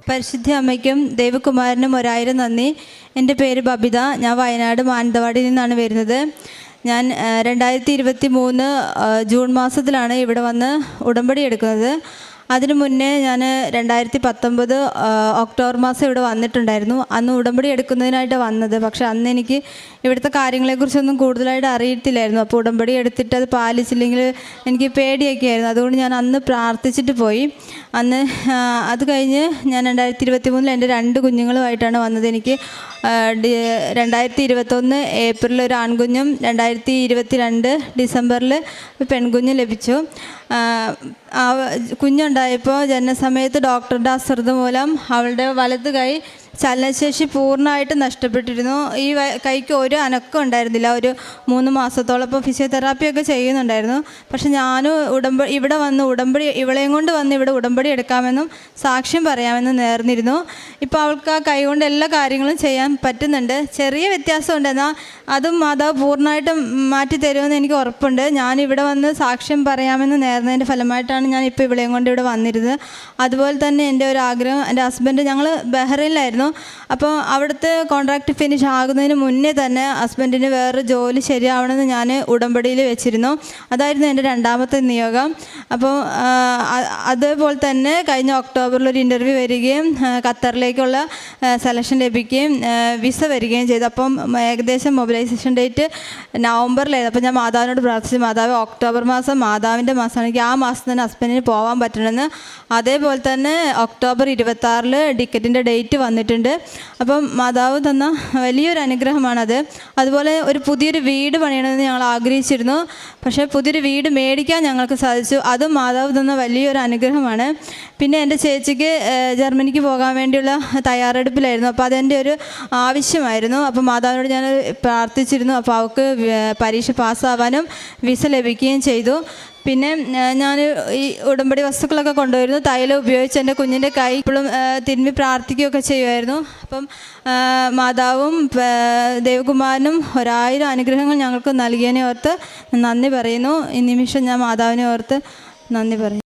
പരിശുദ്ധ അമ്മയ്ക്കും ദേവകുമാരനും 1000 നന്ദി. എൻ്റെ പേര് ബബിത. ഞാൻ വയനാട് മാനന്തവാടിയിൽ നിന്നാണ് വരുന്നത്. ഞാൻ 2023 ജൂൺ മാസത്തിലാണ് ഇവിടെ വന്ന് ഉടമ്പടി എടുക്കുന്നത്. അതിനു മുന്നേ ഞാൻ 2019 ഒക്ടോബർ മാസം ഇവിടെ വന്നിട്ടുണ്ടായിരുന്നു. അന്ന് ഉടമ്പടി എടുക്കുന്നതിനായിട്ട് വന്നത്. പക്ഷേ അന്ന് എനിക്ക് ഇവിടുത്തെ കാര്യങ്ങളെക്കുറിച്ചൊന്നും കൂടുതലായിട്ട് അറിയത്തില്ലായിരുന്നു. അപ്പോൾ ഉടമ്പടി എടുത്തിട്ട് അത് പാലിച്ചില്ലെങ്കിൽ എനിക്ക് പേടിയൊക്കെ ആയിരുന്നു. അതുകൊണ്ട് ഞാൻ അന്ന് പ്രാർത്ഥിച്ചിട്ട് പോയി. അത് കഴിഞ്ഞ് ഞാൻ 2023 എൻ്റെ 2 കുഞ്ഞുങ്ങളുമായിട്ടാണ് വന്നത്. എനിക്ക് 2021 ഏപ്രിലിൽ ഒരു ആൺകുഞ്ഞും 2022 ഡിസംബറിൽ പെൺകുഞ്ഞും ലഭിച്ചു. കുഞ്ഞുണ്ടായപ്പോൾ ജനനസമയത്ത് ഡോക്ടറുടെ അശ്രദ്ധ മൂലം അവളുടെ വലത് കൈ ചലനശേഷി പൂർണ്ണമായിട്ട് നഷ്ടപ്പെട്ടിരുന്നു. ഈ കൈക്ക് ഒരു അനക്കം ഉണ്ടായിരുന്നില്ല. ഒരു 3 മാസത്തോളം. അപ്പോൾ ഫിസിയോതെറാപ്പിയൊക്കെ ചെയ്യുന്നുണ്ടായിരുന്നു. പക്ഷെ ഞാൻ ഇവിടെ വന്ന് ഇവളെയും കൊണ്ട് വന്ന് ഇവിടെ ഉടമ്പടി എടുക്കാമെന്നും സാക്ഷ്യം പറയാമെന്നും നേർന്നിരുന്നു. ഇപ്പോൾ അവൾക്ക് ആ കൈ കൊണ്ട് എല്ലാ കാര്യങ്ങളും ചെയ്യാൻ പറ്റുന്നുണ്ട്. ചെറിയ വ്യത്യാസമുണ്ട്, എന്നാൽ അതും മാതാവ് പൂർണ്ണമായിട്ടും മാറ്റി തരുമെന്ന് എനിക്ക് ഉറപ്പുണ്ട്. ഞാനിവിടെ വന്ന് സാക്ഷ്യം പറയാമെന്ന് നേർന്നതിൻ്റെ ഫലമായിട്ടാണ് ഞാൻ ഇപ്പോൾ ഇവളെയും കൊണ്ട് ഇവിടെ വന്നിരുന്നത്. അതുപോലെ തന്നെ എൻ്റെ ഒരു ആഗ്രഹം, എൻ്റെ ഹസ്ബൻഡ്, ഞങ്ങൾ ബഹ്റൈനിലായിരുന്നു. അപ്പോൾ അവിടുത്തെ കോൺട്രാക്റ്റ് ഫിനിഷ് ആകുന്നതിന് മുന്നേ തന്നെ ഹസ്ബൻഡിന് വേറൊരു ജോലി ശരിയാവണമെന്ന് ഞാൻ ഉടമ്പടിയിൽ വെച്ചിരുന്നു. അതായിരുന്നു എൻ്റെ 2ാമത്തെ നിയോഗം. അപ്പോൾ അതേപോലെ തന്നെ കഴിഞ്ഞ ഒക്ടോബറിൽ ഒരു ഇൻ്റർവ്യൂ വരികയും ഖത്തറിലേക്കുള്ള സെലക്ഷൻ ലഭിക്കുകയും വിസ വരികയും ചെയ്തു. അപ്പം ഏകദേശം മൊബിലൈസേഷൻ ഡേറ്റ് നവംബറിലായിരുന്നു. അപ്പോൾ ഞാൻ മാതാവിനോട് പ്രാർത്ഥിച്ചു, മാതാവ് ഒക്ടോബർ മാസം മാതാവിൻ്റെ മാസമാണ്, എനിക്ക് ആ മാസം തന്നെ ഹസ്ബൻഡിന് പോകാൻ പറ്റണമെന്ന്. അതേപോലെ തന്നെ ഒക്ടോബർ 26 ടിക്കറ്റിൻ്റെ ഡേറ്റ് വന്നിട്ടുണ്ട്. അപ്പം മാതാവ് തന്ന വലിയൊരു അനുഗ്രഹമാണത്. അതുപോലെ ഒരു പുതിയൊരു വീട് പണിയണമെന്ന് ഞങ്ങൾ ആഗ്രഹിച്ചിരുന്നു. പക്ഷേ പുതിയൊരു വീട് മേടിക്കാൻ ഞങ്ങൾക്ക് സാധിച്ചു. അതും മാതാവ് തന്ന വലിയൊരു അനുഗ്രഹമാണ്. പിന്നെ എൻ്റെ ചേച്ചിക്ക് ജർമ്മനിക്ക് പോകാൻ വേണ്ടിയുള്ള തയ്യാറെടുപ്പിലായിരുന്നു. അപ്പോൾ അതെൻ്റെ ഒരു ആവശ്യമായിരുന്നു. അപ്പോൾ മാതാവിനോട് ഞാൻ പ്രാർത്ഥിച്ചിരുന്നു. അപ്പോൾ അവൾക്ക് പരീക്ഷ പാസ്സാവാനും വിസ ലഭിക്കുകയും ചെയ്തു. പിന്നെ ഞാൻ ഈ ഉടമ്പടി വസ്തുക്കളൊക്കെ കൊണ്ടുവരുന്നു. തൈലം ഉപയോഗിച്ച് എൻ്റെ കുഞ്ഞിൻ്റെ കൈ ഇപ്പോഴും തിരുമ്മി പ്രാർത്ഥിക്കുകയൊക്കെ ചെയ്യുമായിരുന്നു. അപ്പം മാതാവും ദേവകുമാരനും 1000 അനുഗ്രഹങ്ങൾ ഞങ്ങൾക്ക് നൽകിയതിനെ ഓർത്ത് നന്ദി പറയുന്നു. ഈ നിമിഷം ഞാൻ മാതാവിനെ ഓർത്ത് നന്ദി പറയുന്നു.